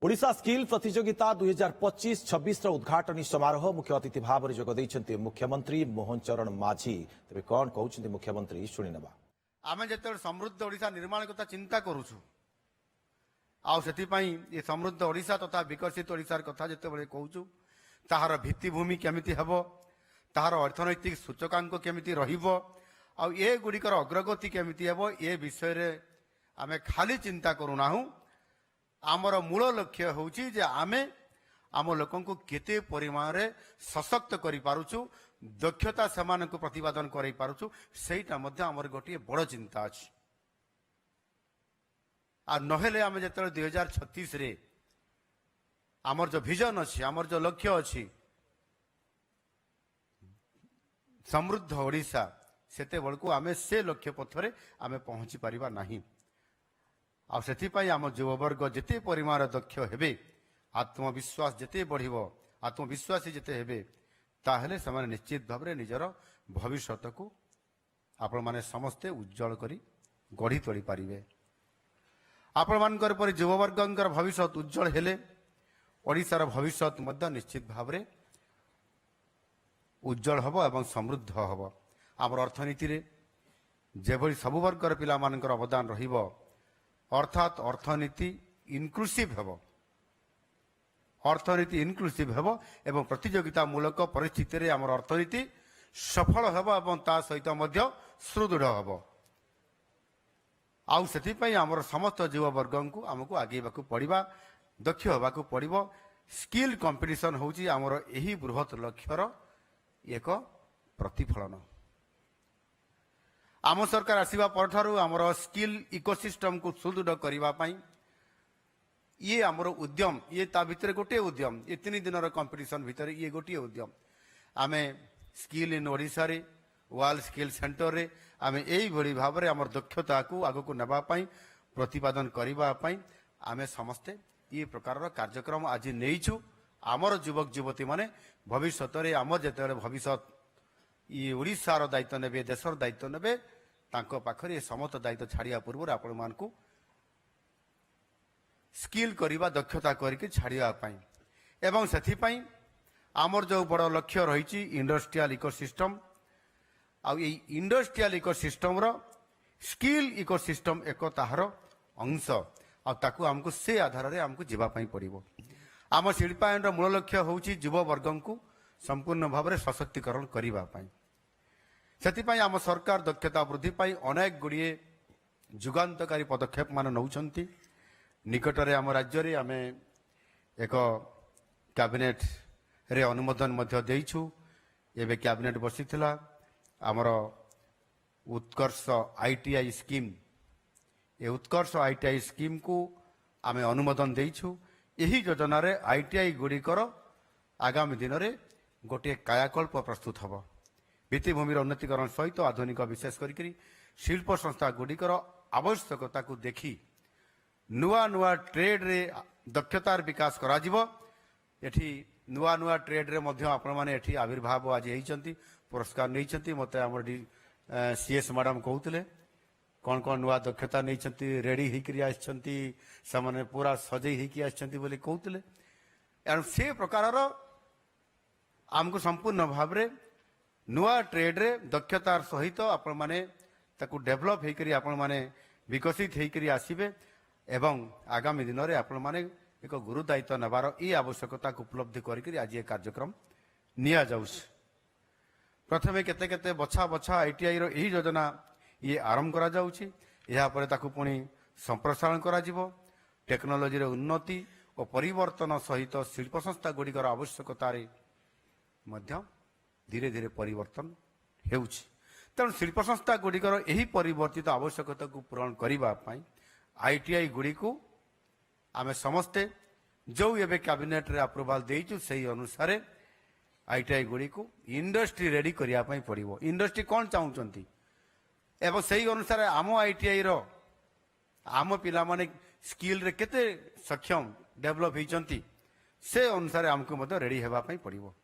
Odisha skill प्रतियोगिता 2025-26 उद्घाटनी समारोह मुख्य अतिथि भाव में जोगद मुख्यमंत्री मोहन चरण माझी। तेरे कौन कहते मुख्यमंत्री शुणिनवा। आम जो समृद्ध ओडिशा निर्माण कथा चिंता करुचु ये समृद्ध ओडिशा तथा विकसित ओडिशार कथा जिते कहूँ ताहार भित्तिभूमि केमिति हेबो, ताहार अर्थनैतिक सूचकांक केमिति रहिबो, आ ये गुड़िकर अग्रगति केमिति हेबो, ये विषय रे आमे खाली चिंता करूना। आमर मूल लक्ष्य होउची जे आमे आम लोकंकु केते परिमाण रे सशक्त करि पारुछु, दक्षता सेमानकु प्रतिपादन करै पारुछु, सेटा मध्ये आमर गोटे बड़ चिंता अछि। आ नहेले आमे जेतले 2036 रे आमर जो विजन अछि, आमर जो लक्ष्य अछि समृद्ध ओडिशा, सेते बळकु आमे से लक्ष्य पथरे आमे पहुंची परिबा नाही। आ सेथिपाई आम युववर्ग जिते परिमाण दक्ष हेबे, आत्मविश्वास जिते बढ़िबो, आत्मविश्वासी जिते हेबे, ताहेले समान निश्चित भाव में निजर भविष्य को आपण माने समस्ते उज्जवल करी गढ़ी तोड़ी पारिबे। आपण मानकर पर युववर्गंकर भविष्य उज्जवल हेले ओडिशार भविष्य मध्य निश्चित भाव में उज्जवल हबो एवं समृद्ध हबो। आमर अर्थनीति रे जेभली सब वर्गर पिला मानकर अवदान रहिबो, अर्थात अर्थनीति इनक्लूसिव हेबो, अर्थनीति इनक्लूसिव हेबो एवं प्रतियोगिता मूलक परिस्थिति रे आमर अर्थनीति सफल हेबो एवं ता सहित मध्य सुदृढ़ हेबो। आउ सेति पई आमर समस्त युववर्गन को आमको आगेबाकू पड़िबा, दक्ष होबाकू पड़िबो। स्किल कंपटीशन होउची आमर एही बृहत लक्ष्यर एक प्रतिफलन। आम सरकार आसीबा परठारु आमर स्किल इकोसिस्टम को सुदृढ़ करिबा पई ये आमर उद्यम, ये ता भितर गोटे उद्यम, ये 3 दिनर कंपटीशन भितर ये गोटे उद्यम। आमे स्किल इन ओडिशा रे वर्ल्ड स्किल सेंटर रे आमे एई भली भाव रे आमर दक्षता को आगो को नेबा पई प्रतिपादन करिबा पई आमे समस्ते ये प्रकार कार्यक्रम आज नेइछु। आमर युवक युवती माने भविष्य रे आमर जेते भविष्य ये ओडिशार दायित्व नेबे, देशर दायित्व नेबे, तांको पाखरे समस्त दायित्व छाड़िया पूर्व आपण मानकू स्किल करिबा, दक्षता करके छाड़िया पई एवं सेथि पई आमर जो बड़ लक्ष्य रही इंडस्ट्रियल इकोसिस्टम। आ इंडस्ट्रियल इकोसिस्टम रो स्किल इकोसिस्टम एक ताहार अंश, आ ताकू हमको से आधार रे हमको जीवा पई पड़िबो। आम शिल्पायन मूल लक्ष्य होउची युव वर्गन को संपूर्ण भाव में सशक्तिकरण करने। से आम सरकार दक्षता वृद्धि पाई अनेक गुड़िए जुगान्तकारी पदक्षेप मान नौछंती। निकटरे आम राज्य रे आमे एक कैबिनेट रे अनुमोदन मध्य देइछु। एबे कैबिनेट बसिथिला आमर उत्कर्ष आईटीआई स्कीम, ए उत्कर्ष आईटीआई स्कीम को आमे अनुमोदन देइछु। एही योजना रे आईटीआई गुड़िकर आगामी दिन रे गोटे कायाकल्प प्रस्तुत हम। भित्तिभूमिर उन्नतीकरण सहित आधुनिक विशेष करी शिल्प संस्था गुड़िकर आवश्यकता को देखी नुआ नुआ ट्रेड रे दक्षतार विकास करा जिवो। एठी नुआ नुआ ट्रेड रे मध्य आपण माने एठी आविर्भाव आज हेइचंती, पुरस्कार नैचंती। मते हमर सीएस मैडम कहउतले कौन कौन नुआ दक्षता नैचंती, रेडी हिकरी आछंती, सामाने पूरा सजई हिकी आछंती बोली कहउतले। एन से प्रकारर आमको संपूर्ण भाव में नुआ ट्रेड रे दक्षतार सहित आपण माने ताकू डेभलप हेकरी आपण माने विकसित हेकरी आसीबे एवं आगामी दिन रे आपण माने एक गुरु दायित्व नबार ई आवश्यकता को उपलब्धि करिकरी आज ये कार्यक्रम निया जाउछ। प्रथमे केते केते बछा बछा आईटीआई रो एही योजना ये आरंभ करा जाउछि। एहा परे ताकू पुनी संप्रसारण करा जिवो। टेक्नोलॉजी रे उन्नति और परिवर्तन सहित शिल्प संस्था गुड़िकर आवश्यकता रे मध्य धीरे धीरे परिवर्तन हेउछि। तेणु शिल्प संस्था गुड़िकर यही परिवर्तित आवश्यकता को पूरण करने आईटीआई गुड़ी को आम समस्ते जो एवं कैबिनेट रे अप्रूवाल देइछु सही अनुसार आईटीआई गुड़ी को इंडस्ट्री रेडी करने पड़ो। इंडस्ट्री कौन चाहूँगी एवं सही अनुसार आम आईटीआई रो आम पिला माने स्किल रे केते सक्षम डेभलप होती से अनुसार आमको रेडी होगा पड़ो।